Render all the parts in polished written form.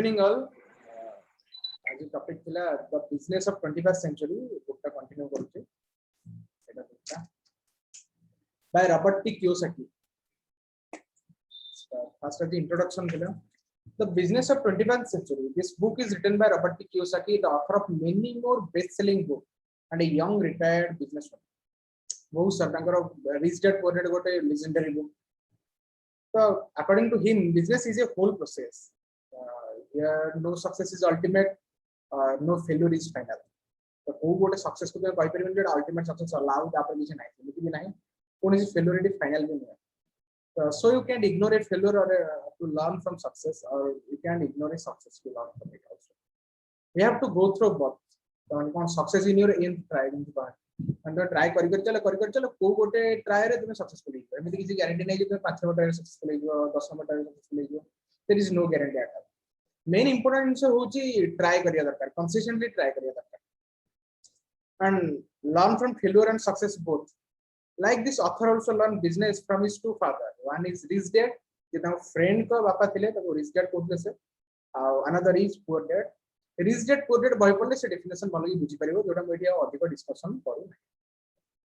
evening all. As a topic thila the business of 21st century book ta continue karuche. Eta book ta by Robert T. Kiyosaki. First as the introduction thila the business of 21st century. This book is written by Robert T. Kiyosaki, the author of many more best-selling books and a young retired businessman. बहुत सरकार Rich Dad Poor Dad गोटे legendary book. So according to him, business is a whole process. Here no success is ultimate, no failure is final. तो कोई गोटे success को तो कोई परिमाण जो ultimate success allow तापर किसी नहीं, लेकिन भी नहीं, कोई किसी failure है final भी नहीं. So you can ignore a failure or to learn from success, or you can ignore a success to learn from it also. We have to go through both. So success in your aim try into part. And तो try करी चलो को गोटे try रे तुम्हें successful ही हो. एमिति किसी guarantee नहीं कि तुम्हें 5 नंबर try successful ही हो, 10 नंबर try successful ही हो. There is no guarantee at all. Main important इनसे होची try करिया दरकार, consistently try करिया दरकार. And learn from failure and success both. Like this author also learned business from his two fathers. One is Rich Dad, जितना friend का बापा थिले तो Rich Dad कोड से. Another is Poor Dad. Rich Dad Poor Dad boy पढ़ले से definition मालूम ही बुझी परियो जोड़ा मीडिया और अधिक discussion करूँ.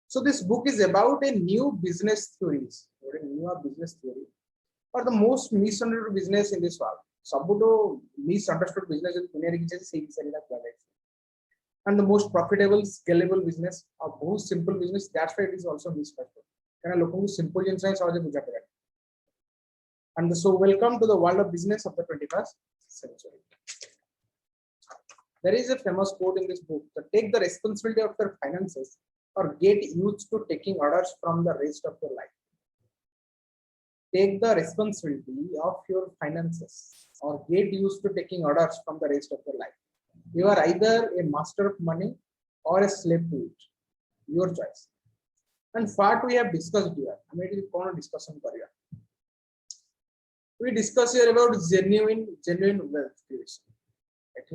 So this book is about a new business theories, or a new business theory, or the most misunderstood business in this world. सबूतो misunderstood business जो दुनिया की चीज़ सही सही लग रहा है. And the most profitable, scalable business, or most simple business, that's why it is also misunderstood. Because लोगों को simple insights आवाज़ बुझा पड़ेगा. And so welcome to the world of business of the 21st century. There is a famous quote in this book: to take the responsibility of your finances or get used to taking orders from the rest of your life. Take the responsibility of your finances or get used to taking orders from the rest of your life. You are either a master of money or a slave to it. Your choice. And what we have discussed here, I mean, it is discussion career. We discuss here about genuine wealth creation. It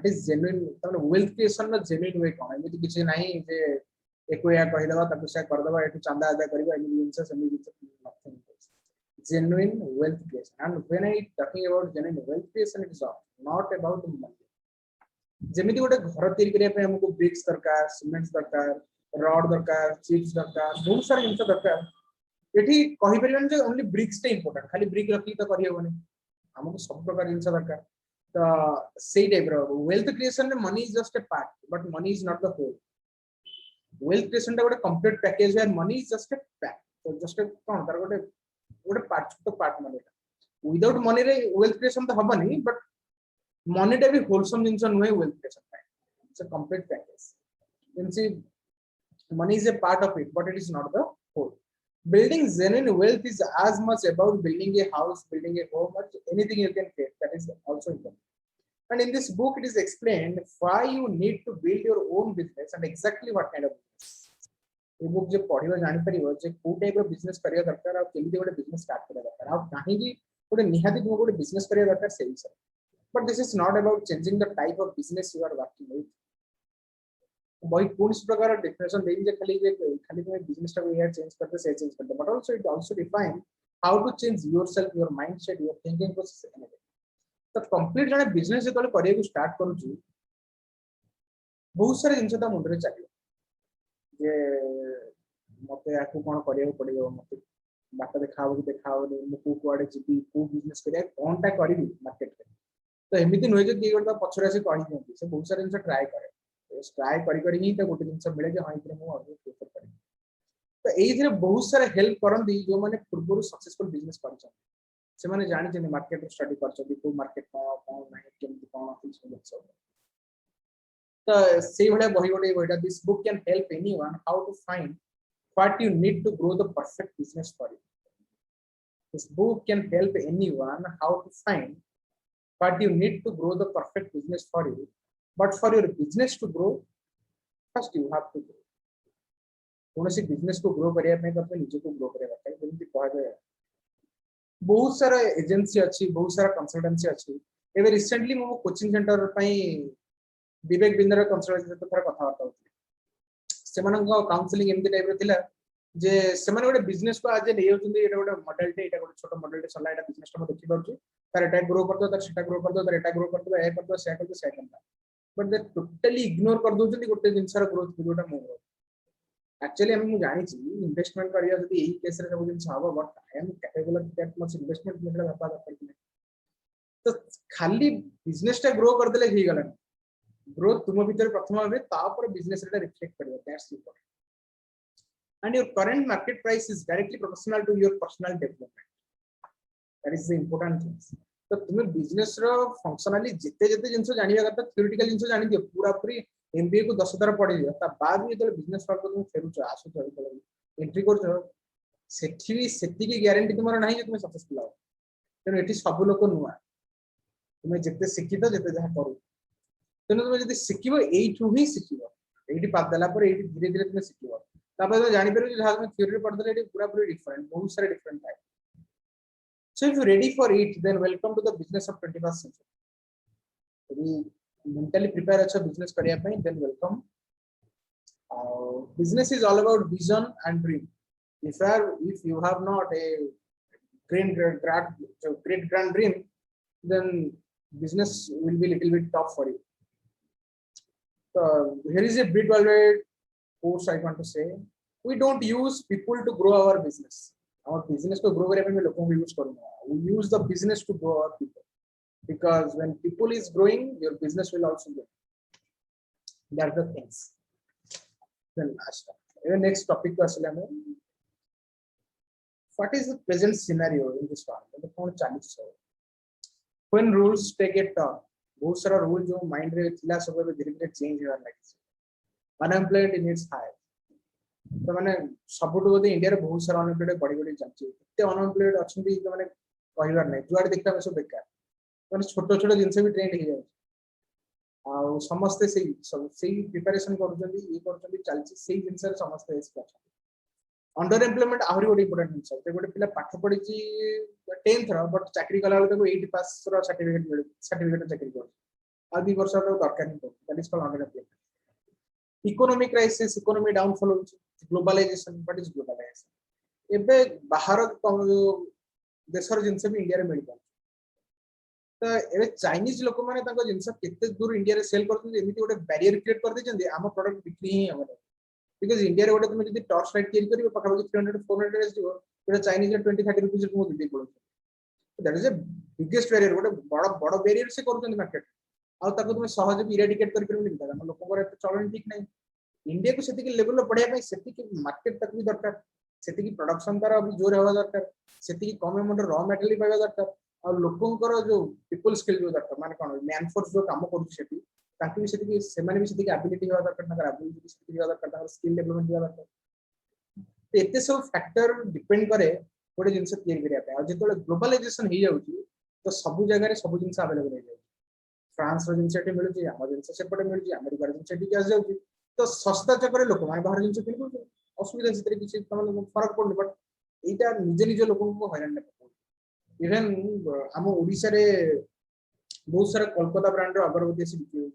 is genuine wealth creation, not genuine way. I mean, किसी नहीं जे एक कोई या कहीं दबा तब उसे कर दबा एक चंदा आदा करीबा nothing. Genuine wealth creation. And when I talking about genuine wealth creation, it is not about money. जेमिति गोटे घर तैयारी करिया पे हमको ब्रिक्स दरकार, सीमेंट्स दरकार, रॉड दरकार, चिप्स दरकार, बहुत सारे जिंस दरकार. एठी कहि परिबन जे ओनली ब्रिक्स टे इंपोर्टेंट, खाली ब्रिक रखी त करि होबनी. हमको सब प्रकार जिंस दरकार. तो सेही टाइप रो वेल्थ क्रिएशन में money is just a part, but money is not the whole. Wealth creation टा गोटे कंप्लीट पैकेज है, money is just a pack. तो जस्ट कोन तार गोटे पार्ट तो पार्ट मनी. विदाउट मनी रे वेल्थ क्रिएशन तो हबनी, बट money टा भी wholesome जिंस नुहे wealth creation है. It's a complete package. You can see money is a part of it, but it is not the whole. Building genuine wealth is as much about building a house, building a home, or anything you can create. That is also important. And in this book, it is explained why you need to build your own business and exactly what kind of business. ये book जो पढ़ियो जानी परियो जे को type रो business करिया दरकार और केमिति गोटे बिजनेस स्टार्ट करिया दरकार और काहे की गोटे निहाती तुम गोटे बिजनेस करिया दरकार सेही sir. But this is not about changing the type of business you are working with. भाई कौन सी प्रकार का definition देंगे जे खाली तुम्हें business टा को यार change करते से change करते. But also it also define how to change yourself, your mindset, your thinking process. तो complete जने business जे तोले करिया को start करू छु बहुत सारे जिंस ता मुंडरे चलियो जे मते आकु कोन करिया को पड़ियो मते बाटा देखाओ मु कुआडे जिबी को बिजनेस करिया कोनटा करिवि मार्केट रे. तो एमिति नुहे जे दी गोटा पछरे से कहि दियंती से बहुत सारे जिंस ट्राई करे. ट्राई करी ही त गोटे जिंस मिले जे हां इतरे मु आगे प्रेफर करी. तो एई जे बहुत सारे हेल्प करंदी जो माने पूर्वरु सक्सेसफुल बिजनेस करछन से माने जानि जे मार्केट स्टडी करछन को मार्केट कोन नाही केमति कोन ऑफिस में सब. तो सेही भले बही गोटे गोटा this book can help anyone how to find what you need to grow the perfect business for you. This book can help anyone how to find what you need to grow the perfect business for you. But for your business to grow, first you have to grow. कौन सी business को grow करिया में तो अपने निजे को grow करेगा क्या? जल्दी कहा जाए. बहुत सारा एजेंसी अच्छी, बहुत सारा कंसल्टेंसी अच्छी. एवं रिसेंटली मो कोचिंग सेंटर पाई विवेक बिंदर कंसल्टेंसी तो थोड़ा कथा होता होती. से मानन को काउंसलिंग एमती टाइप रे थिला जे ସେମାନେ ଗୋଟେ बिजनेस को आज ले जाउछन्ती एटा ଗୋଟେ मॉडल टे एटा ଗୋଟେ छोट मॉडल टे सला एटा बिजनेस टा म देखि पाउछु तार एटा ग्रो कर दो तार सेटा ग्रो कर दो तार एटा ग्रो कर दो ए कर दो से कर दो से करता बट दे टोटली इग्नोर कर दोछन्ती ଗୋଟେ जिंसर ग्रोथ जोटा मो एक्चुअली हम जानि छी इन्वेस्टमेंट करिया जदी एही केस रे सब जिंस हबो but I am capable of that much investment मेरा बापा करते तो खाली बिजनेस टा ग्रो कर देले ही गला ग्रोथ तुम भीतर प्रथम भाबे तापर बिजनेस रे रिफ्लेक्ट करियो that's important and your current market price is directly proportional to your personal development that is the important thing तो तुम्हें बिजनेस रो फंक्शनली जिते जिते जिंस जानिया करता थ्योरेटिकल जिंस जानि दियो पूरा पूरी एमबीए को 10 द्वारा पढ़ी दियो ता बाद भी तो बिजनेस वर्क को तुम फेरुछ आसु तो एंट्री कर सेठी भी सेठी की गारंटी तुम्हारा नहीं जे तुम सक्सेसफुल हो तेनो एठी सब लोक नुआ तुम्हें जिते शिक्षित जिते जहा करू तेनो तुम्हें जदी शिखिबो एठू ही शिखिबो एठी पाद देला पर एठी धीरे धीरे तुम्हें शिखिबो तापर तो जानि पेरो जहा तुम थ्योरी पढ़ देले एठी पूरा पूरी डिफरेंट बहुत सारे different type so if you're ready for it then welcome to the business of 21st century यदि mentally prepare अच्छा business करिया पई then welcome business is all about vision and dream if you have not a great grand dream then business will be little bit tough for you so here is a bit already course I want to say we don't use people to grow our business our business को grow करने में लोगों को use करूँगा we use the business to grow our people because when people is growing your business will also grow that are the things then last even next topic को असले में what is the present scenario in this world मतलब कौन चालीस सौ when rules take a turn बहुत सारा rule जो माइंड रे थिला सब धीरे धीरे चेंज होने लगे unemployment in its high तो माने सबुठु बोधे इंडिया रे बहुत सारा अनएम्प्लॉयड बड़ी बड़ी जांची एते अनएम्प्लॉयड अछंती तो माने कहिबार नै जुआड देखता में सब बेकार माने छोटो छोटो जिंस भी ट्रेंड हो जाय आ समस्त सेही प्रिपरेशन करूछंती ये करूछंती चलची सेही जिंस रे समस्त एस कर अंडर एम्प्लॉयमेंट आहुरी गोटे इंपोर्टेंट जिंस ते गोटे पिला पाठ पढिची 10th रो बट चाकरी कला बेले को 80 पास रो सर्टिफिकेट चाकरी कर आ 2 वर्ष रो दरकार नहीं that is called under employment economic crisis economy downfall globalisation what is globalisation एबे बाहर देशर जिंस भी इंडिया रे मिल पाछ तो एबे चाइनीज लोक माने ताको जिंस केते दूर इंडिया रे सेल करथि एमिति गोटे बैरियर क्रिएट कर देछन हम प्रोडक्ट बिक्री ही हमर बिकॉज़ इंडिया रे गोटे तुम जदी टॉर्च लाइट कैरी करिवो पका 300 400 एस दिवो एटा चाइनीज रे 20 30 रुपीस को दे पड़ो that is a biggest barrier गोटे बड़ बड़ बैरियर से करथन मार्केट आ ताको तुम सहज भी इरेडिकेट कर करबो नहीं हम लोक को चलन ठीक नहीं इंडिया को सेति लेवल बढ़िया पई सेति मार्केट तक भी दरकार सेति की प्रोडक्शन तार अभी जोर होगा दरकार सेति कम अमाउंट रॉ मटेरियल पाइबा दरकार और लोकंकर जो पीपल स्किल जो दरकार माने कोन मैन फोर्स जो काम करू सेति ताकि भी सेति से माने भी सेति एबिलिटी होगा दरकार ताकर एबिलिटी सेति होगा दरकार ताकर स्किल डेवलपमेंट होगा दरकार तो एते सब फैक्टर डिपेंड करे गोटे जिंस तैयारी करिया पे और जेतोले ग्लोबलाइजेशन ही जाउची तो सब जगह रे सब जिंस अवेलेबल हो जाय फ्रांस रो जिंस एटी मिलुची हमर जिंस सेपटे मिलुची अमेरिका रो जिंस एटी आस जाउची तो सस्ता चक्कर लोक माने बाहर जिंस किन को असुविधा से किसी फरक पड़े बट एटा निजे निजे लोक को हैरान न इवन हम ओडिसा रे बहुत सारा कोलकाता ब्रांड रो अगरबत्ती से बिक्री हो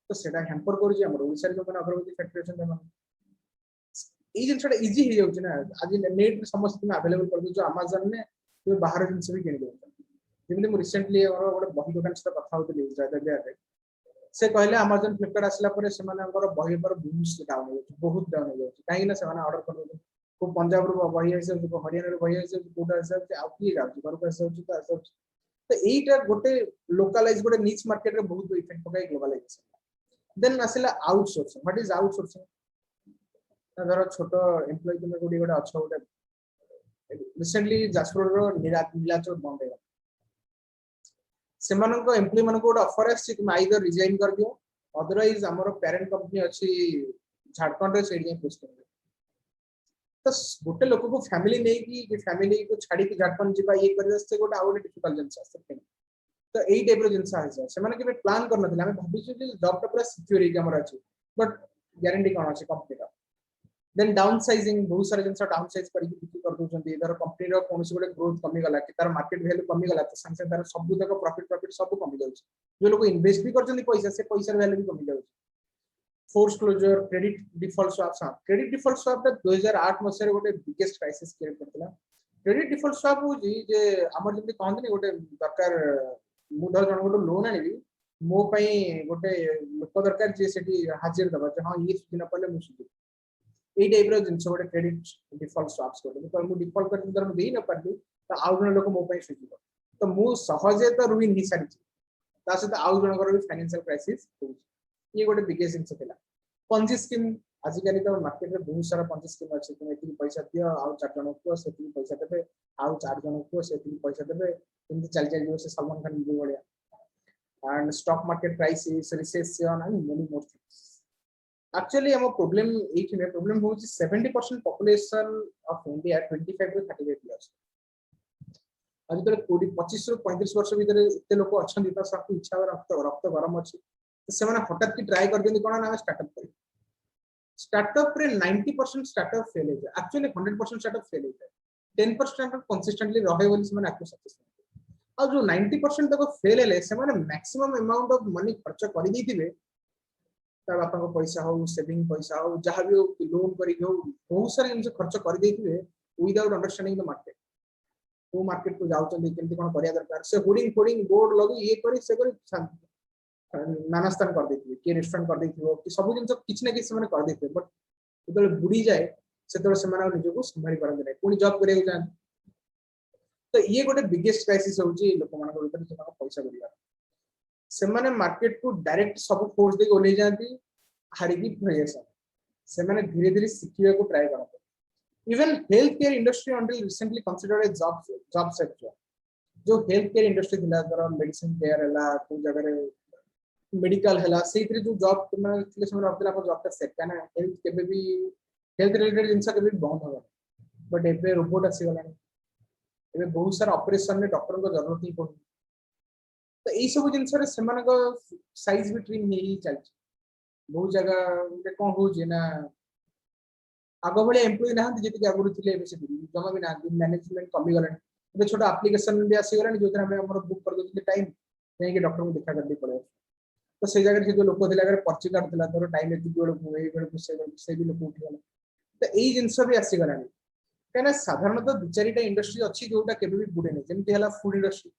तो सेटा हैम्पर करू हम ओडिसा रे जो माने अगरबत्ती फैक्ट्री छन हम ए जिंसटा इजी हो जाउची ना आज नेट समस्त में अवेलेबल कर दो जो अमेज़न में तो बाहर जिंस भी किन दो जेमिति मु रिसेंटली और गोटे बही दुकान से कथा होतली जयदेव रे से कहले अमेज़न फ्लिपकार्ट आसला पर से मानकर बही पर बहुत डाउन हो जाउची काहे ना से माने ऑर्डर कर दो को पंजाब रो बही आसे को हरियाणा रो बही आसे कोटा आसे आ की जाउची घर को आसे तो आसे तो एटा गोटे लोकलाइज गोटे निच मार्केट रे बहुत इफेक्ट पकाय ग्लोबलाइजेशन देन आसला आउटसोर्सिंग व्हाट इज आउटसोर्सिंग धर छोटो एम्प्लॉय तुम गोटे गोटे अच्छा गोटे रिसेंटली जाजपुर रो नीलाचल बंद है सेमान को एम्प्लॉय मन को ऑफर आछि तुम आइदर रिजाइन कर दियो अदरवाइज हमर पेरेंट कंपनी अछि झारखंड रे सेडी पोस्ट कर तो गोटे लोक को फैमिली नहीं कि फैमिली को छाड़ी के झारखंड जीवा ये कर से गोटे आउट डिफिकल्ट जिंस आसे तो एई टाइप रो जिंस आसे से माने के प्लान करन दिला हम भाबी जे जॉब टा पूरा सिक्योर है हमर अछि बट गारंटी कोन अछि कंपनी का देन डाउन साइजिंग बहुत सारे जिंस डाउन साइज करी बिक्री कर दोचंती इधर कंपनी रो कोनसी गोटे ग्रोथ कमी गला कि तार मार्केट वैल्यू कमी गला तो संसे तार सब तक प्रॉफिट सब कमी जाउछ जो लोग इन्वेस्ट भी करचंती पैसा से पैसा वैल्यू भी कमी जाउछ foreclosure credit default swaps credit default swap 2008 मसिया गोटे बिगेस्ट क्राइसिस क्रिएट करथिला क्रेडिट डिफॉल्ट स्वाप होजी जे हमर जति कहंतनी गोटे दरकार मु धर जन गोटे लोन आनी मो पई गोटे लोक दरकार जे सेठी हाजिर दबा जे हां ये सुदिन पले मु सुदि ए टाइप रो जिंस गोटे क्रेडिट डिफॉल्ट स्वाप्स गोटे तो मु डिफॉल्ट कर दर देई न पारली तो आउ जन लोक मो पई सुदि तो मु सहजे तो रुइन ही सारी ता सहित आउ जन कर फाइनेंशियल क्राइसिस होजी ये गोटे बिगेस्ट जिंस थिला पंजी स्कीम आजिकली तो मार्केट में बहुत सारा पंजी स्कीम अच्छे तुम ये पैसा दियो आउ 4 जन को से पैसा देबे आउ 4 जन को से पैसा देबे एमती चल चल से सलमान खान भी बढ़िया and stock market crisis recession and many more things actually हम प्रॉब्लम एठी में प्रॉब्लम हो 70% population of India 25 to 38 years आज तक 25 ରୁ 35 वर्ष भीतर एते लोक अछन त सब इच्छा रक्त गरम अछि तो से हठात की ट्राई कर दियंती कोन ना स्टार्टअप कर स्टार्टअप रे 90% स्टार्टअप फेल है एक्चुअली 100% स्टार्टअप फेल है 10% कंसिस्टेंटली रहे बोली से आकु सक्सेस और जो 90% तक फेल है से मैक्सिमम अमाउंट ऑफ मनी खर्च कर दी ता बापा को पैसा हो सेविंग पैसा हो जहां भी लोन करी हो बहुत सारे जिन खर्च कर देथिबे विदाउट अंडरस्टैंडिंग द मार्केट वो मार्केट को जाउचंदी केमती कोन करिया दरकार से होर्डिंग फोर्डिंग बोर्ड लगी ये करी से करी नाना स्थान कर देथिबे के रेस्टोरेंट कर देथिबो कि सब जिन किछ ना किछ माने कर देथिबे बट जतले बुडी जाए सेतले से माने निजको संभाली परंत नै कोनी जॉब करे जान तो ये गोटे बिगेस्ट क्राइसिस होची लोक मान भीतर से पैसा करिया से माने मार्केट को डायरेक्ट सब फोर्स दे ओले जांती हारिकी प्रयास से माने धीरे धीरे सिखिया को ट्राई करते even health care industry until recently considered ए जॉब सेक्टर जो हेल्थ केयर इंडस्ट्री थिला तर मेडिसिन केयर हला को जगह रे मेडिकल हला से जो जॉब माने थिले समय रखला पर जॉब का सेट काना हेल्थ केबे भी हेल्थ रिलेटेड जिंसा केबे बंद हो बट एबे रोबोट आसी गलानी एबे बहुत सारा ऑपरेशन में डॉक्टर को जरूरत ही पड़ो तो एई सब जिंसा रे समान को साइज भी ट्रिम ही चल बहुत जगह के कोन हो जे ना आगो बळे एम्प्लॉय ना जेति आगुरु थिले एबे से जमा भी ना मैनेजमेंट कमी गलानी एबे छोटा एप्लीकेशन भी आसी गलानी जो हम हमर बुक कर देथिले टाइम नहीं कि डॉक्टर को देखा कर दी पड़े तो से जगह जो लोक थिला अगर पर्ची कार्ड थिला तोर टाइम एति बेल को एई बेल को से भी लोक उठी गला तो एई जिंस भी आसी गलानी कना साधारणतः दु चारिटा इंडस्ट्री अछि जोटा केबे भी बुडे नै जेमति हला फूड इंडस्ट्री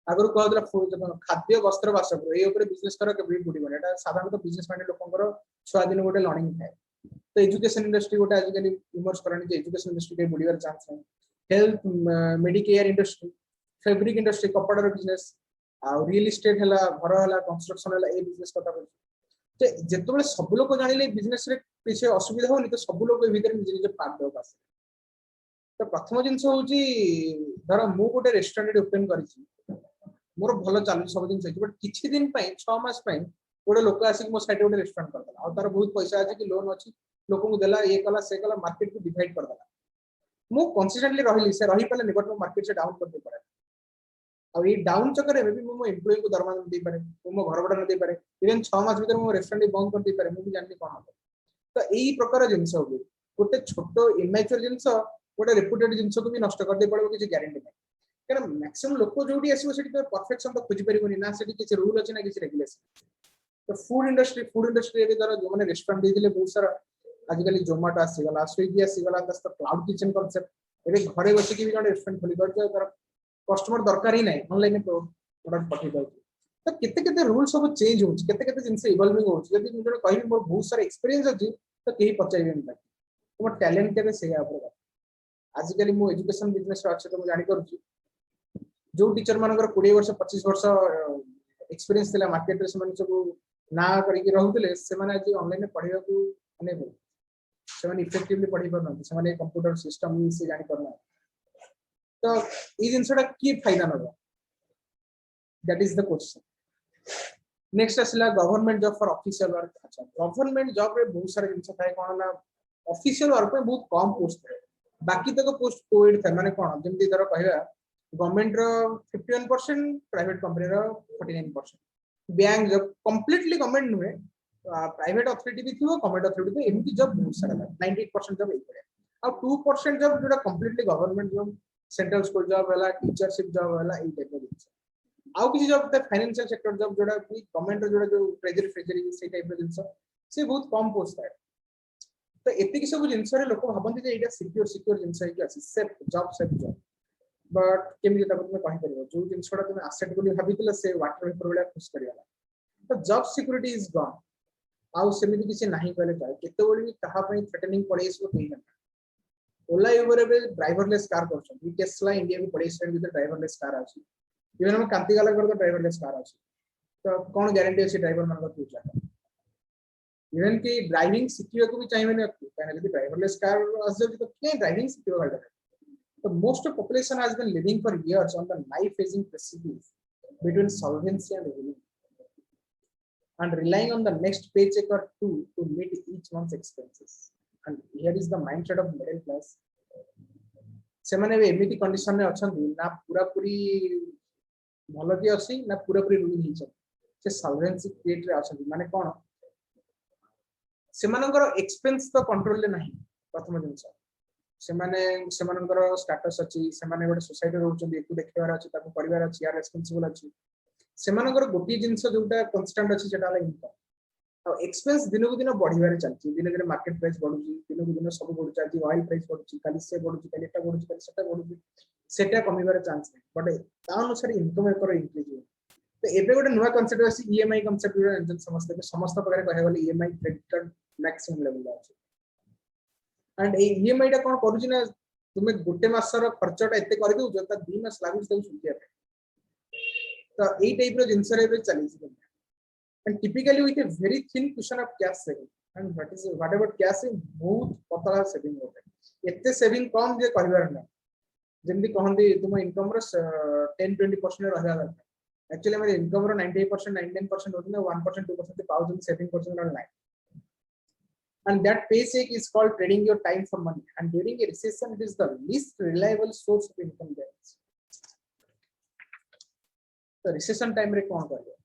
आगरो कहला फूड खाद्य वस्त्र बासगृह ए ऊपर बिजनेस कर केबे भी बुडी बने एटा साधारणतः बिजनेस माइंड लोकंकर छुआ दिन गोटे लर्निंग थाए तो एजुकेशन इंडस्ट्री गोटे आजिकली इमर्ज करनी जे एजुकेशन इंडस्ट्री के बुडीवर चांस है health Medicare industry fabric industry कपड़ा बिजनेस आ रियल एस्टेट हला घर हला कंस्ट्रक्शन हला ए बिजनेस कथा बोल जे जेतबे सब लोग जानिले बिजनेस रे किछ असुविधा होनी तो सब लोग भीतर निज निज पार्ट दो पास तो प्रथम जिंस होची धर मु गोटे रेस्टोरेंट ओपन करिछि मोर भलो चालू सब दिन छै बट किछि दिन पई 6 मास पई गोटे लोक आसी मो साइड गोटे रेस्टोरेंट कर दला और तार बहुत पैसा अछि कि लोन अछि लोक को देला ये कला से कला मार्केट को डिवाइड कर दला मु कंसिस्टेंटली रहिली से रही पले निकट मार्केट से डाउन कर दे पड़े अब ये डाउन चक्कर में भी मो एम्प्लॉय को दरमाहा दे पारे मो घर भड़ा न दे पारे इवन 6 मास भीतर मो रेस्टोरेंट बंद कर दे पारे मु भी जाननी कोन हो तो एई प्रकार जिंस हो गोटे छोटो इमेच्योर जिंस गोटे रेपुटेड जिंस को भी नष्ट कर दे पड़ो किछि गारंटी नै कारण मैक्सिमम लोक जोडी आसीबो सेठी तो परफेक्शन तो खोजि परिबोनी ना सेठी किछि रूल अछि ना किछि रेगुलेशन तो फूड इंडस्ट्री रे दर जो माने रेस्टोरेंट दे दिले बहुत सारा आजिकली जोमाटो आसी गला स्विगी आसी गला दस क्लाउड किचन कांसेप्ट एबे घरे बसी कि भी जण रेस्टोरेंट खोली कर तर कस्टमर दरकार ही नहीं ऑनलाइन प्रोडक्ट पठि दउ तो केते केते रूल सब चेंज हो केते केते जिंस इवॉल्विंग हो यदि मुझे कहि मोर बहुत सारा एक्सपीरियंस अछि तो केही पचाइबे नै तुम टैलेंट केबे से आपन आजिकली मो एजुकेशन बिजनेस अछि तो मु जानि करू जो टीचर मानकर 20 वर्ष 25 वर्ष एक्सपीरियंस थिला मार्केट रे से सब ना करी रहउतले से माने आज ऑनलाइन पढिबा को अने से माने इफेक्टिवली पढि परना से माने कंप्यूटर सिस्टम से जानि करना तो ई जिंसटा की फायदा न that is the question next असला government job for official work अच्छा गवर्नमेंट जॉब रे बहुत सारे जिंस थाए कोन ना ऑफिशियल वर्क में बहुत कम पोस्ट है बाकी तक पोस्ट कोविड था माने कोन जेमति दर कहबा गवर्नमेंट रो 51% प्राइवेट कंपनी रो 49% बैंक जॉब कंप्लीटली गवर्नमेंट नुहे प्राइवेट अथॉरिटी भी थियो गवर्नमेंट अथॉरिटी तो एमती जॉब बहुत सारा 98% जॉब एई और 2% जॉब जोटा completely government job central school job हला टीचरशिप जॉब हला ए टाइप ऑफ आउ किसी जॉब फाइनेंशियल सेक्टर जॉब जोड़ा भी गवर्नमेंट जोड़ा जो ट्रेजरी से टाइप रो जिंस से बहुत कम पोस्ट है तो एतिक सब जिंस रे लोक भाबंती जे एटा सिक्योर जिंस है कि अछि सेफ जॉब बट केमी तक तुम कहि परबो जो जिंसटा तुम एसेट बोली भाबितला से वाटर वेपर वाला खुश करियाला तो जॉब सिक्योरिटी इज गॉन आउ सेमिति किसी नहीं कहले जाय केते बडी कहा पई थ्रेटनिंग पड़े इसको कहि ना ओला यूबर बे ड्राइवरलेस कार करछन टेस्ला इंडिया में पड़े स्टैंड विद ड्राइवरलेस कार आछि इवन हम कांति गाला कर तो ड्राइवरलेस कार आछि तो कौन गारंटी अछि ड्राइवर मान फ्यूचर इवन कि ड्राइविंग सिखियो को भी चाहिए ने कहना यदि ड्राइवरलेस कार आजल तो क्या ड्राइविंग सिखियो गाड़ी the most of population has been living for years on the knife edging precipice between solvency and ruin and relying on the next paycheck or two to meet each month's expenses and here is the mindset of middle class semane be emiti condition ne achanti na pura puri bhalo ki asi na pura puri ruin hi se solvency state re achanti mane kon सेमानकर expense तो control ले नाही प्रथम जिंस सेमानकर status अछि सेमाने गोटे society रहउछन एकु देखिबार अछि ताको परिवार अछि या रेस्पोंसिबल अछि सेमानकर गोटी जिंस जोटा कांस्टेंट अछि जेटा ला इनकम आ एक्सपेंस दिन को दिन बढ़िबारे चलछि दिन दिन मार्केट प्राइस बढ़ुछि दिन को दिन सब बढ़ु चाहि ऑयल प्राइस बढ़ुछि काली से बढ़ुछि काली एटा बढ़ुछि काली सेटा बढ़ुछि सेटा कमिबारे चांस नै बट ता अनुसार इनकम एकर इंक्रीज तो एबे गोटे नुवा कांसेप्ट अछि ईएमआई कांसेप्ट रे समस्त प्रकार कहै वाली EMI credit card maximum level अछि एंड ए ईएमआई टा कोन करू ना तुमे गोटे मासर खर्चटा एते कर दउ जता 2 मास लागु दउ सुकिया तो ए टाइप रो जिंस रे चली छि and typically with a very thin cushion of cash saving and what ever cash is बहुत पतला सेविंग होते एते सेविंग कम जे करबार ना जेमि कहंदी तुम इनकम रो 10-20% रहया दरकार एक्चुअली हमारे इनकम रो 98% 99% होती है 1% 2% पाउजन saving percent online and that paycheck is called trading your time for money and during a recession it is the least reliable source of income there the recession time re kon kariyo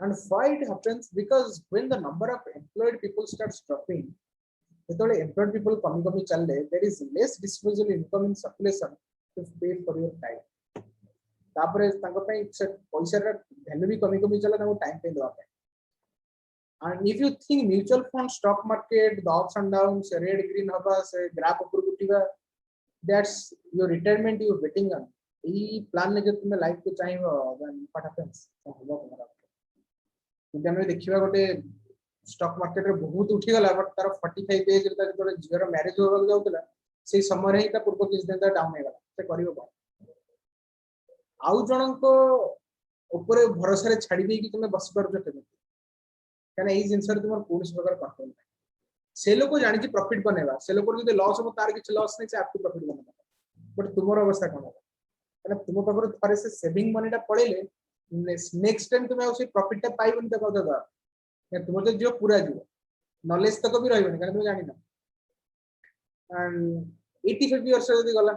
and why it happens because when the number of employed people starts dropping jetole employed people kami challe there is less disposable income in circulation to pay for your time तापरे ताको पई पैसा रा value भी कमी चला ताको time पे दवा and if you think mutual fund stock market the ups and downs red green haba se graph upur gutiva that's your retirement you betting on ei plan ne je tume life ko chahibo what happens hobo tomara যদি আমি দেখিবা গোটে stock market রে বহুত উঠি গলা but तार 45 as रे तार गोटे जीरो मैरिज होबा जाउतला सेही समय रे ता पूर्व किछ दिन ता डाउन हे गला से करियो बा आउ जनक ऊपर भरोसा रे छाडी दे कि तुमे बस पर जते कहना ए जिंस रे तुमर कोन प्रकार कंट्रोल नै से लोक जानि कि प्रॉफिट बनेबा से लोक जदि लॉस हो तार किछ लॉस नै से आपको प्रॉफिट बनेबा बट तुमर अवस्था कोन है कहना तुम पाखर थरे से सेविंग मनी टा पड़ेले नेक्स्ट टाइम तुम से प्रॉफिट टा पाइबन त कहता था तुम तो जो पूरा जीव नॉलेज तक भी रहबन कहना तुम जानि ना एंड 85 इयर्स जदि गला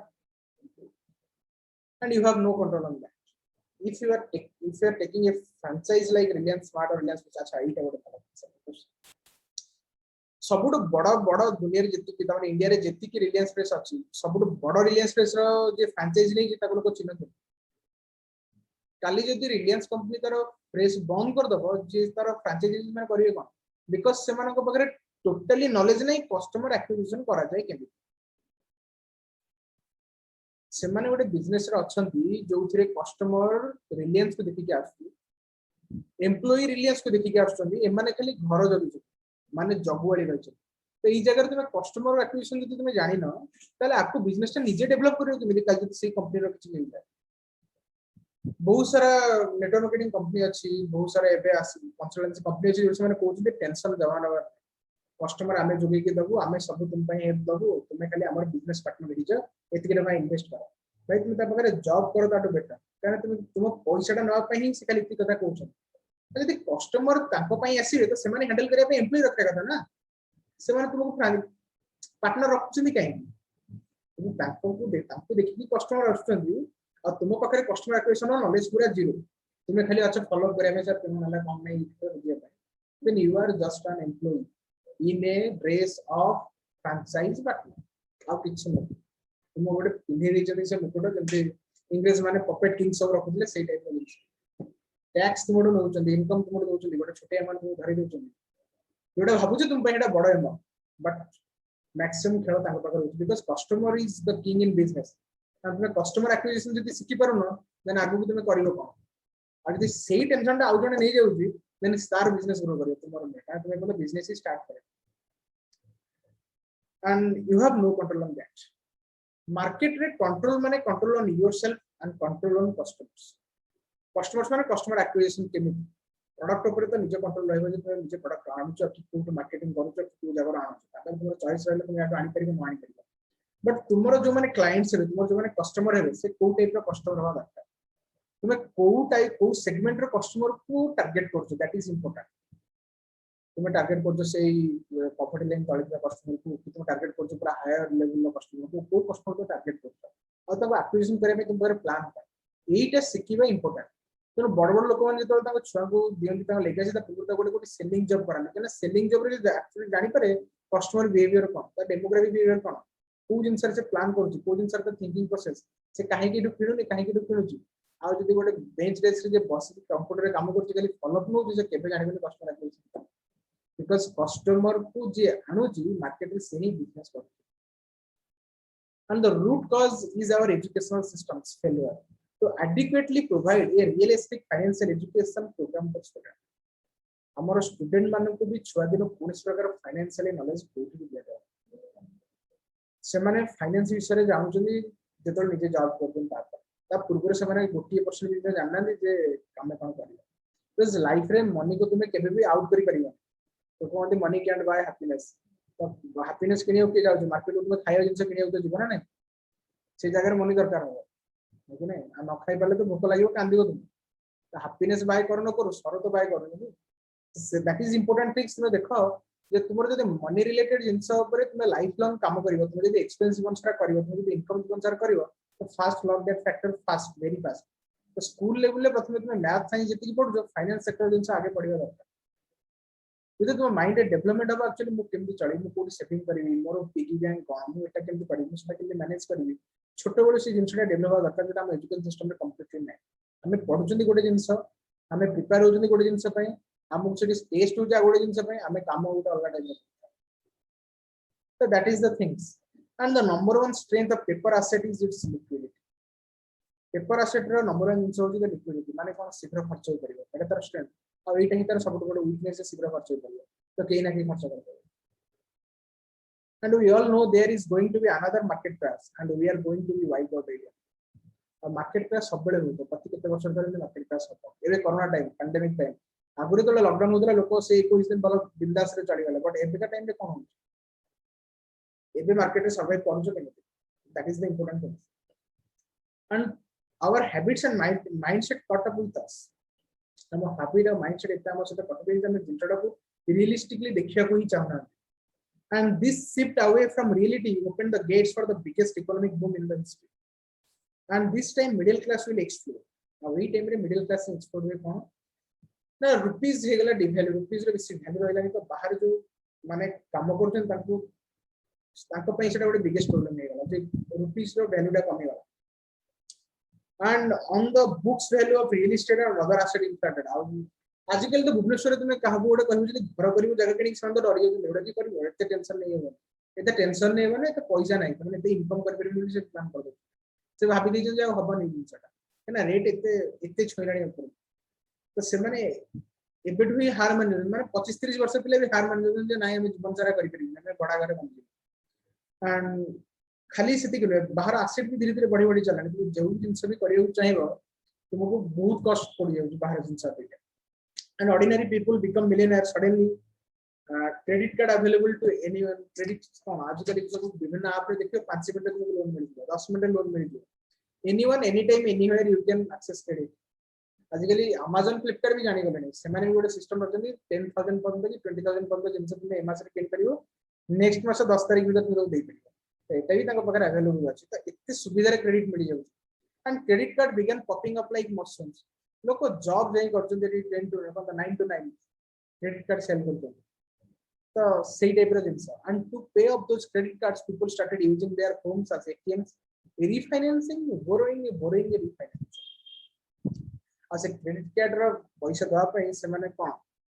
and you have no control on that if you are taking a franchise like Reliance Smart or Reliance which acha eita gote सबुठ बड़ बड़ दुनिया रे जति कि तमाने इंडिया रे जति कि रिलायंस फ्रेश अछि सबुठ बड़ रिलायंस फ्रेश रो जे फ्रेंचाइज नै जे ताको लोक चिन्ह काली जदि रिलायंस कंपनी तार फ्रेश बंद कर दबो जे तार फ्रेंचाइज में करिवे कोन बिकॉज़ सेमान को बगरे टोटली नॉलेज नै कस्टमर एक्विजिशन करा जाय केबी सेमाने गोटे बिजनेस रे अछंती जो थिरे कस्टमर रिलायंस को देखि के आछी एम्प्लॉय रिलायंस को देखि के आछंती ए माने खाली घर जलुछ माने जगुआड़ी रहछ तो ई जगह तुम कस्टमर एक्विजिशन जदि तुम जानि न ताले आपको बिजनेस टा निजे डेवलप करियो कि मेरे काज से कंपनी रो किछ नै है बहुत सारा नेटवर्क मार्केटिंग कंपनी अछि बहुत सारा एबे आसी कंसल्टेंसी कंपनी अछि जो माने कहउछ टेंशन जवान कस्टमर आमे जोगी के दबु आमे सब तुम पई हेल्प दबु तुमे खाली हमर बिजनेस पार्टनर हिज एतिके रे इन्वेस्ट कर भाई तुम ता पकरे जॉब करो ताटो बेटर कारण तुम पैसा टा न पई से खाली कथा कहउछ यदि कस्टमर ताको पई आसी तो से माने हैंडल करिया पे एम्प्लॉय रखा कथा ना से माने तुमको पार्टनर रखछनी काई तुम ताको देखि कि कस्टमर आछथि और तुम पकरे कस्टमर एक्विजिशन नॉलेज पूरा जीरो तुमे खाली अच्छा फॉलो करिया में सर तुम नाला काम नै दिया then you are just an employ in a dress of franchise partner ଆଉ କିଛି नहीं तुम गोटे पिन्हे दै जति से मुकुट जति इंग्लिश माने पपेट किंग सब रखुले सेही टाइप रो टैक्स तुमडो नउचंदी इनकम तुमडो नउचंदी गोटे छोटे अमाउंट तुम धरि दउचंदी जोटा भाबुछ तुम पे एटा बड़ अमाउंट बट मैक्सिमम खेल तांको पाकर होची because customer is the king in business तुम कस्टमर एक्विजिशन जदी सिखि पारुनो देन आगु तुम करिवो कोन आ जदी सेही टेंशन टा आउ जने नै जाउची देन स्टार बिजनेस ग्रो करियो तुमरो बेटा तुम बोले बिजनेस ही स्टार्ट करे and you have no control on that market rate control माने control on yourself and control on customers माने customer acquisition केमि प्रोडक्ट ऊपर तो निजे कंट्रोल रहबो जे तुम निजे प्रोडक्ट आनुछ कि कोट मार्केटिंग करूछ कि जगह आनुछ तापर तुम चॉइस रहले तुम याटो आनी परिबो न आनी परिबो बट तुमरो जो माने क्लाइंट्स रे तुमरो जो माने कस्टमर हेबे से को टाइप रो कस्टमर होबा दरकार तुम को सेगमेंट रो कस्टमर को टारगेट करछ दैट इज इंपोर्टेंट तुम टारगेट करछ से प्रॉपर्टी लाइन तळे कस्टमर को कि तुम टारगेट करछ पूरा हायर लेवल रो कस्टमर को कस्टमर को टारगेट करछ और तब एक्विजिशन करे में तुम प्लान कर एटा सिखिबा इंपोर्टेंट तो बड़ बड़ लोक मैंने जो छुआ को दिखती लेगासी पूर्व गोटे गोटे सेलिंग जॉब कराना सेलिंग जॉब रे एक्चुअली जानि पारे कस्टमर बिहेवियर कोन डेमोग्राफिक बिहेवियर कोन को जिंस से प्लान करूची को जिंस रे थिंकिंग प्रोसेस से काहे कि किणुनी काहे कि किणुची आ जदी गोटे बेंच डेस्क रे जे बस कंप्यूटर रे काम करची खाली फॉलो अप नो जे केबे जानि पारे कस्टमर एक्विजिशन बिकॉज़ कस्टमर को जे आणुची मार्केट रे सेही बिजनेस करची and the root cause is our educational system's failure to adequately provide a realistic financial education program for students. हमारे स्टूडेंट मानन को भी छुआ दिन कोन प्रकार फाइनेंशियल नॉलेज कोठी दिया जाय से माने फाइनेंस विषय रे जानउछनी जेतल निजे जॉब करबन ता पूर्व से माने 1% भी जानना जे काम कोन करियो तो लाइफ रे मनी को तुमे केबे भी आउट करि परियो तो कोन मनी कैन बाय हैप्पीनेस तो हैप्पीनेस किनियो के जाउ मार्केट में खाइयो जिंस किनियो तो जीवन नै से जगह मनी दरकार हो कि नहीं आ न खाई पाले तो भूख लागियो कांदियो तुम तो हैप्पीनेस बाय कर न करो सर तो बाय कर दैट इज इंपोर्टेंट थिंग्स तुम देखो जे तुमर जदि मनी रिलेटेड जिंस ऊपर तुम लाइफ लॉन्ग काम करिवो तुम जदि एक्सपेंस जीवन करिवो तुम जदि इनकम जीवन करिवो तो fast lock that factor fast very fast तो स्कूल लेवल ले प्रथम तुम मैथ साइंस जति पढो जो फाइनेंस सेक्टर जिंस आगे पढिबा दरकार यदि तुम माइंड डेवलपमेंट अब एक्चुअली मु केमि चली मु कोडी सेटिंग करबी मोर पिगी बैंक कोन मु एटा केमि करबी सेटा केमि मैनेज करबी छोटे बड़े से जिनसटा डेवलप दरकार जेटा हम एजुकेशन सिस्टम रे कंप्लीटली नै हमें पढुचंदी गोटे जिंस हमें प्रिपेयर होचंदी गोटे जिंस पय हमु सेठी टेस्ट हो जा गोटे जिंस पय हमें काम गोटे अलग टाइप तो that is the things and the number one strength of paper asset is its liquidity paper asset रो नंबर वन जिंस हो जे लिक्विडिटी माने कोन शीघ्र खर्च हो परिबो एटा तर स्ट्रेंथ आ एटा ही तर सबसे बड़ वीकनेस है शीघ्र खर्च हो परिबो तो केही ना केही खर्च करबो and we all know there is going to be another market crash and we are going to be wiped out area और market crash सब बड़े होतो प्रति केते वर्ष धरि market crash होतो एबे कोरोना टाइम पैंडेमिक टाइम आगुरी तो लॉकडाउन होतला लोक से 21 दिन बल बिंदास रे चली गेला बट एबे का टाइम रे कोन हो एबे मार्केट रे सर्वाइव करजो केने that is the important thing and our habits and mindset caught up with us हम हैबिट और माइंडसेट इतना हम से कट गई हम जिंटडा को रियलिस्टिकली देखिया को ही चाहना and this shift away from reality opened the gates for the biggest economic boom in the history and this time middle class will explode now we time middle class explode वे कोन ना rupees हे गला devalue rupees रे बेसी value रहला तो बाहर जो माने काम करछन ताको ताको पे सेटा गोटे बिगेस्ट प्रॉब्लम हे गला जे रुपीस रो वैल्यू टा कमी गला and on the books value of real estate and other asset impacted आजकल तो भुवनेश्वर तुम कहा गोटे कहबो जे घर करिवो जगह किनी सन तो डरियो जे एटा की करिवो एते टेंशन नै हो एते टेंशन नै होने एते पैसा नै माने एते इनकम कर परिबो से प्लान कर दो से भाबी दै जे हबो नै जिंसटा है ना रेट एते एते छोइलाणी ऊपर तो से माने एबेट भी हार मान माने 25 30 वर्ष पहिले भी हार मान जे नै हम जीवन सारा करि परिबो नै बडा घरे बन एंड खाली सेति के बाहर एसेट भी धीरे धीरे बढ़ी बढ़ी चलानी जो जिंस भी करियो चाहिबो तुमको बहुत कष्ट पड़ जाउ बाहर जिंस पे and ordinary people become millionaires suddenly credit card available to anyone credit कोन आज कल सब विभिन्न ऐप रे देखियो 5 मिनट में लोन मिल जाए 10 मिनट लोन मिल जाए anyone anytime anywhere you can access credit आजकल Amazon Flipkart भी जानि गले से माने गोटे सिस्टम रखनी 10000 पर्यंत कि 20000 पर्यंत जिंस तुम ए मास रे किन करियो नेक्स्ट मास 10 तारिख भीतर तुम दे परियो तो एटा भी ताको पकर अवेलेबल अछि तो एते सुविधा रे क्रेडिट मिल जाउ and credit card began popping up like mushrooms लोक जॉब जाई करछन 10 to 9 to 9 credit card sale करछन तो सही टाइप रो जिंस and to pay off those credit cards people started using their homes as ATMs refinancing borrowing refinancing आ से क्रेडिट कार्ड रो पैसा दवा पे से माने कोन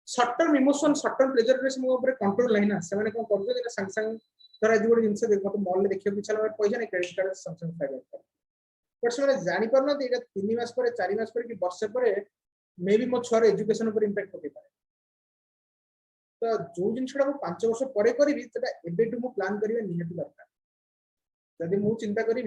short term emotion short term pleasure रे से ऊपर कंट्रोल नहीं ना से माने कोन कर दे संग संग तोरा जो जिंस देख मत मॉल में देखियो कि चला पैसा नहीं क्रेडिट कार्ड संग संग फायदा कर बट से माने जानि पर ना एटा 3 मास पर 4 मास पर कि वर्ष पर मे बी मो छोर एजुकेशन ऊपर इंपैक्ट पके पारे तो जो जिनसटा को 5 वर्ष परे करी सेटा एबे टू मु प्लान करिवे निहत दरकार जदि मु चिंता करी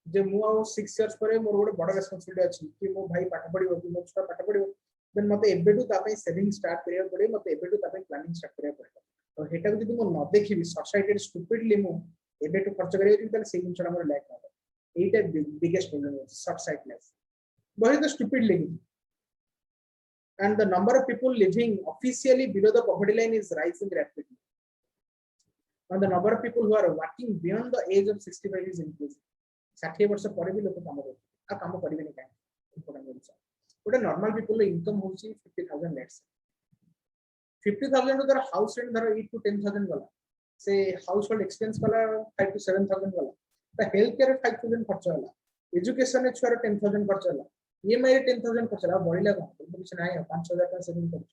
जे मु आ 6 इयर्स पर मोर गोटे बड़ रेस्पोंसिबिलिटी अछि कि मो भाई पाठ पढिबो कि मो छोरा पाठ पढिबो देन मते एबेटू तापै सेविंग स्टार्ट करिया पड़े मते एबेटू तापै प्लानिंग स्टार्ट करिया पड़े तो हेटा को जदि मो न देखिबी सोसाइटी स्टूपिडली मु एबेटू खर्च करिया कि ताले सेविंग छोरा मोर लैक हो एटा बिगेस्ट प्रॉब्लम है शॉर्ट साइटनेस बहुत तो stupid living and the number of people living officially below the poverty line is rising rapidly and the number of people who are working beyond the age of 65 is increasing 60 वर्ष पर भी लोग काम करते आ काम करिवे नै काहे इंपोर्टेंट है गोटे नॉर्मल पीपल इनकम होची 50000 लेट्स 50000 तो दर हाउस रेंट दर 8 to 10000 वाला से हाउस होल्ड एक्सपेंस वाला 5 to 7000 वाला ता हेल्थ केयर 5000 खर्च वाला एजुकेशन में छुआर 10000 खर्च वाला ईएमआई 10000 खर्च वाला बढ़िला का तो कुछ नहीं है 5000 का सेविंग कर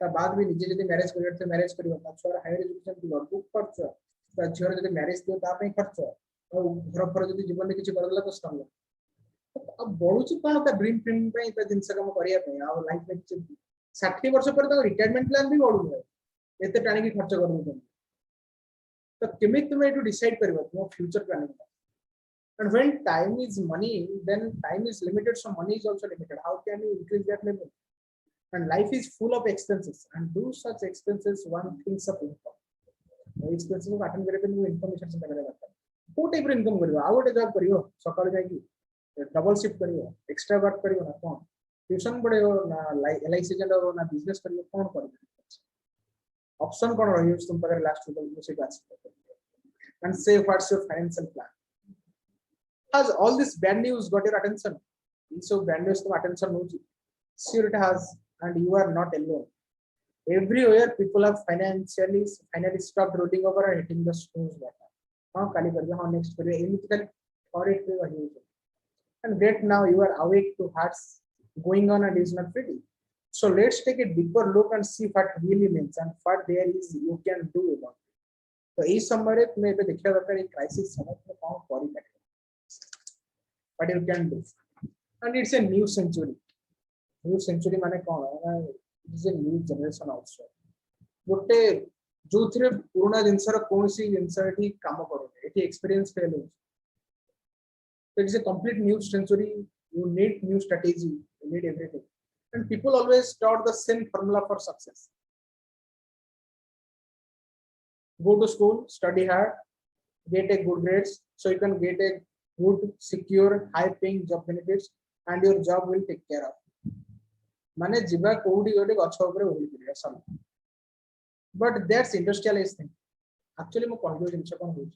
ता बाद भी निजे जदी मैरिज करियो तो मैरिज करियो ता छुआर हायर एजुकेशन की बुक खर्च ता झियर जदी मैरिज दियो ता पे खर्च और घर पर जदी जीवन में किछ करला तो स्ट्रगल अब बढ़ुची कोन ता ड्रीम ड्रीम पे ता जिंस काम करिया पे आ लाइफ में किछ 60 वर्ष पर ता रिटायरमेंट प्लान भी बढ़ु है एते टाणी की खर्च कर दो तो केमित तुम एटू डिसाइड करबो तुम future planning and when time is money then time is limited so money is also limited how can you increase that level and life is full of expenses and do such expenses one thinks of income expenses को attend करे पे information से करे लगता है को type रे income करियो आ गोटे जॉब करियो सकाळ जाई की डबल शिफ्ट करियो एक्स्ट्रा वर्क करियो ना कोन ट्यूशन पढ़ियो ना एलआईसी जनो ना बिजनेस करियो कोन करियो ऑप्शन कोन रहियो तुम पर लास्ट में से बात and say what's your financial plan has all this bad news got your attention so bad news to attention no sure it has and you are not alone everywhere people have finally stopped rolling over and hitting the snooze button हां खाली कर दिया हां next करिए एमिति खाली और एक पे वही and that now you are awake to what's going on and is not pretty so let's take a deeper look and see what really means and what there is you can do about it तो इस समय रे तुम्हें पे देखिया दरकार एक crisis समय में कौन करी पाए what you can do and it's a new century माने कौन है it is a new generation also गोटे जो थरे पुराना जिंसर कोनसी जिंसर एठी काम करो एठी एक्सपीरियंस फेल हो so it is a complete new century you need new strategy you need everything and people always taught the same formula for success go to school study hard get a good grades so you can get a good secure high paying job benefits and your job will take care of माने जीवा कोडी गोटे गछ ऊपर ओली करिया सम but that's industrialise thing actually मो कहबो जिंस कोन होछ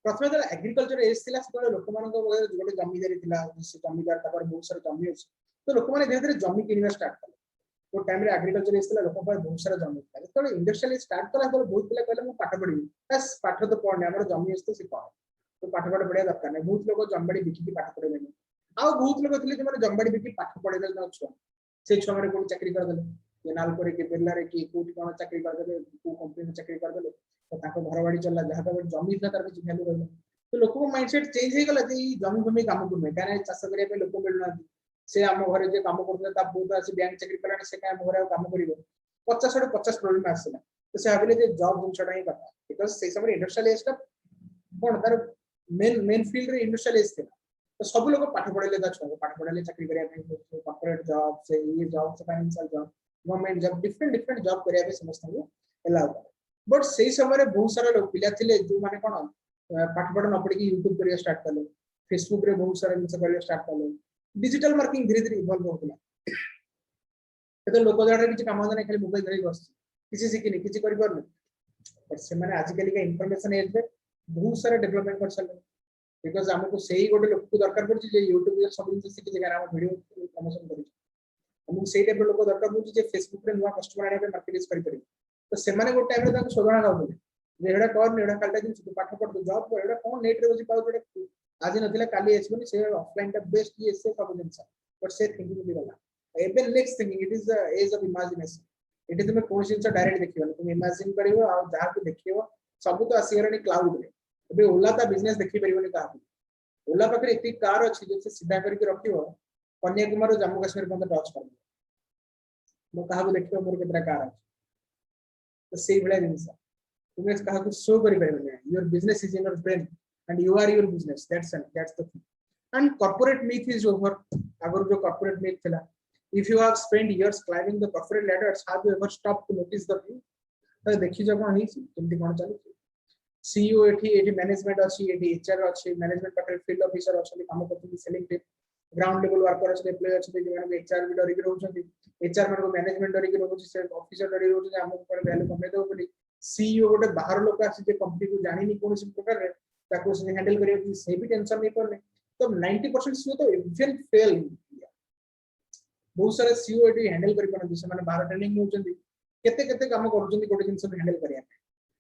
प्रथमे तो एग्रीकल्चर एज थिला से लोक मान को गोटे जमीदारी थिला से जमीदार तकर बहुत सारा जमी अछि तो लोक माने धीरे धीरे जमी किनिबा स्टार्ट कले वो टाइम रे एग्रीकल्चर एज थिला लोक पर बहुत सारा जमी थिला तो इंडस्ट्रियलाइज स्टार्ट कला तो बहुत पिला कहले मु पाठ पढिबी बस पाठ तो पढने हमर जमी अछि तो से कह तो पाठ पढ़िया दरकार नहीं बहुत लोग जमबाड़ी बिकी पाठ पढ़े आ बहुत लोग थे जो जमबाड़ी बिकी पाठ पढ़े छुआ से छुआ मैंने कौन चाकरी करदे केनाल पर कि बेलारे कि कोठी कोन चाकरी करदे को कंपनी चाकरी करदे तो ताको घर बाड़ी चलला जहां का जमी था तार कुछ वैल्यू रहला तो लोक को माइंडसेट चेंज हे गला जे जमी भूमि काम करमे काहे चाष करिया पे लोक मिलना से हम घरे जे काम करते ता बहुत आसी बैंक चाकरी करला से काय घरे काम करिवो 50 50 प्रॉब्लम आसला तो से भाबिले जे जॉब जिनछटा ही कथा बिकॉज़ से समय इंडस्ट्रियल एज कोन तार मेन फील्ड रे इंडस्ट्रियलाइज थे तो सब लोग पाठ पढ़ले दा छो पाठ पढ़ले चाकरी करिया पे कॉर्पोरेट जॉब से ये जॉब से financial job government job different job करिया पे समस्त को अलाउ बट सही समय रे बहुत सारा लोग पिला थिले जो माने कोन पाठ पढ़ न पड़ी कि YouTube करिया स्टार्ट करले फेसबुक रे बहुत सारा जिंस करिया स्टार्ट करले डिजिटल मार्केटिंग धीरे धीरे इवॉल्व होतला तो लोक जाडा किछ काम ना खाली मोबाइल धरि बस किछि सिखिनि किछि करि परले बट से माने आज कली का इंफॉर्मेशन एज पे बहुत सारा डेवलपमेंट कर सकले बिकॉज़ हमको सही गोटे लोक को दरकार पड़छ जे YouTube रे सब जिंस सिखि जगह हम वीडियो प्रमोशन करि हमको सही टाइप लोक दरकार पड़छ जे Facebook रे नुवा कस्टमर आने पे मार्केटिंग करि परिबे तो से माने गोटे टाइम रे ताको सोधना गाउले जे एडा कर नेडा कालटा जिंस पाठ पढ़ तो जॉब कर एडा कोन नेट रे बसी पाउ जोडे आज नथिला काली एसबनी से ऑफलाइन टा बेस्ट ये से सब जिंस बट से थिंकिंग भी गला even next thinking, it is the age of imagination. It is तुम कौन सी चीज़ डायरेक्ट देखियो ना तुम इमेजिन करियो और जहाँ को देखियो सब तो आसियर नहीं क्लाउड में अबे ओला ता बिजनेस देखी परियो नहीं कहाँ ओला पाखे इतनी कार अच्छी जो से सीधा करके रखियो कन्याकुमारी और जम्मू कश्मीर में टच कर मो कहाँ को देखियो मोर कितना कार है तो सेम वाला जिनिस तुम्हें कहाँ को शो करी परियो नहीं your business is in your brain and you are your business that's the thing and corporate myth is over agar jo corporate myth thila if you have spent years climbing the corporate ladders have you ever stopped to notice the view तो देखि जब हम हिसी केमती कोन चली CEO एठी management अछि एठी HR अछि मैनेजमेंट पाखे फील्ड ऑफिसर अछि काम करथि selling team ground level worker अछि एम्प्लॉय अछि जे माने एचआर भी डरी के रहउछथि एचआर माने मैनेजमेंट डरी के रहउछि से ऑफिसर डरी रहउछि हम पर वैल्यू कमे दो बोली सीईओ गोटे बाहर लोक अछि जे कंपनी को जानि नि कोनसी प्रकार रे ताको से हैंडल करियो से भी टेंशन नहीं करने तो 90% सीईओ तो इवन फेल बहुत सारे सीईओ एटी हैंडल करि पन दिस माने बाहर ट्रेनिंग होउचंदी केते केते काम करूचंदी कोटे जिंस हैंडल करिया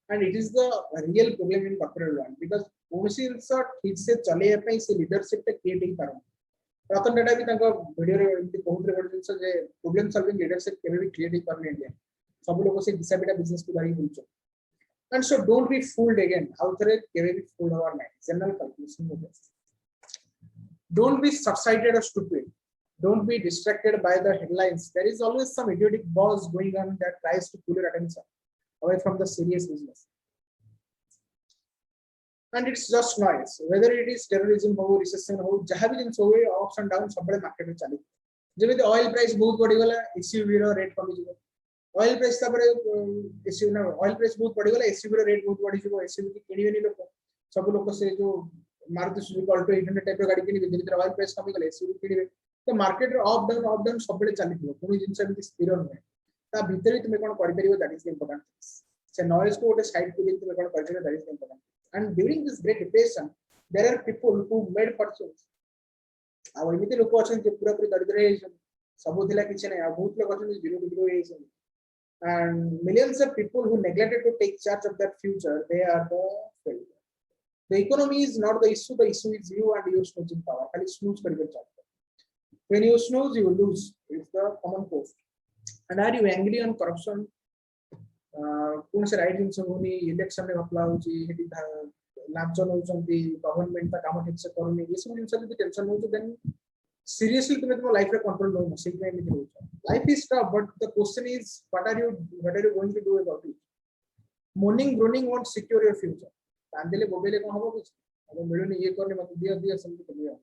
and it is the real problem in corporate world because कोनसी जिंस ठीक से चले पे से लीडरशिप पे क्रिएट ही पारो रतन टाटा भी ताको वीडियो रे एमती बहुत रे कोटे जिंस जे प्रॉब्लम सॉल्विंग लीडरशिप केबे भी क्रिएट ही करने इंडिया सब लोग से डिसाबिलिटी बिजनेस को धरि बुलचो and so don't be fooled again out there केबे भी fooled होवर नहीं जनरल कैलकुलेशन हो जाए don't be subsided or stupid don't be distracted by the headlines there is always some idiotic buzz going on that tries to pull your attention away from the serious business and it's just noise whether it is terrorism ho recession ho jaha bhi jinस होवे ups and downs सब market में चली जेबे oil price बहुत बढ़ी गला SUV रो rate कमी जिवो ऑयल प्राइस तापर एसयूवी ना ऑयल प्राइस बहुत बढ़ी गला एसयूवी रो रेट बहुत बढ़ी जिवो एसयूवी की किनिबे नि लोक सब लोक से जो मारुति सुजुकी अल्टो 800 टाइप रो गाड़ी किनिबे जेते ऑयल प्राइस कमी गला एसयूवी किनिबे तो मार्केट रो अप डाउन सब बेले चली दियो कोनी जिंस एमती स्थिर नै ता भीतर ही तुमे कोन करि परिबो दैट इज इंपोर्टेंट से नॉइज को ओटे साइड पे तुमे कोन करि परिबो that is important and during this great depression there are people who made fortunes आ एमिति लोक अछन जे पूरा पूरी दरिद्र हे सब थिला किछ नै आ बहुत लोक अछन जीरो डिग्री हे and millions of people who neglected to take charge of their future they are the failure the economy is not the issue is you and your snoozing power khali snooze kari chal when you snooze you lose is the common cost and are you angry on corruption कौन से right जिंस होनी election में घपला होची Hattie launch नउचंती government ता काम ठीक से करूनी ये सब जिंस भी टेंशन हो तो देन seriously तुम तुम लाइफ रे कंट्रोल लो से में नहीं हो life is tough but the question is what are you going to do about it moaning groaning won't secure your future कांदेले बोबेले कोन होबो कुछ अगर मिलुनी ये करने मत दिया समझ के दिया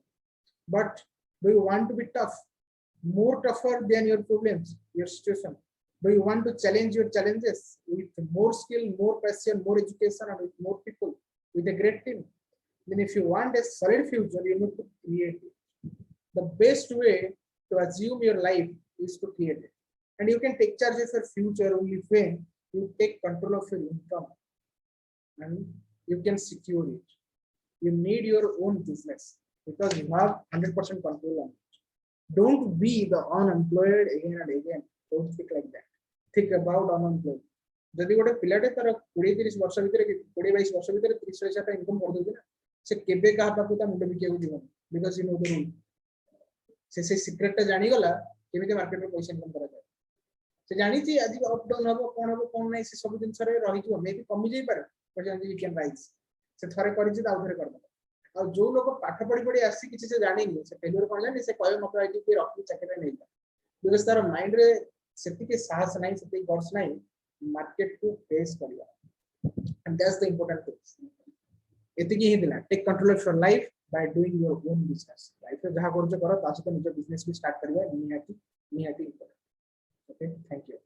but do you want to be tough more tougher than your problems your situation do you want to challenge your challenges with more skill more passion more education and with more people with a great team then if you want a solid future you need to create it the best way to assume your life is to create it and you can take charge of your future only when you take control of your income and you can secure it you need your own business because you have 100% control on it don't be the unemployed again and again don't think like that think about unemployed जदि गोटे पिलाटे तार 20-30 वर्ष भीतर 20-22 वर्ष भीतर 30,000 income कर दोगे ना से केबे कहा पाकू ता मुंडे बिकिया को जीवन because you know the rule से सीक्रेट जानी गला केमिति मार्केट में पैसा इनकम करा जाए से जानी छी आज अप डाउन हबो कोन नै से सब दिन सरे रही जो मे भी कमी जाई पारे पर जल्दी वी कैन राइज से थरे करि छी ता उधरे कर दो और जो लोग पाठ पढ़ी पढ़ी आसी किछि से जानि नै से फेलियर कोन जानि से कहयो मत आइडी पे रखी चाकरी नै बिकॉज़ तार माइंड रे सेति के साहस नै सेति गट्स नै मार्केट को फेस करिया and that's the important thing एतिकी ही दिला take control of your life by doing your own business life में जहाँ करो जो करो ताकि तो निजे बिजनेस भी स्टार्ट करिए निहाती important okay thank you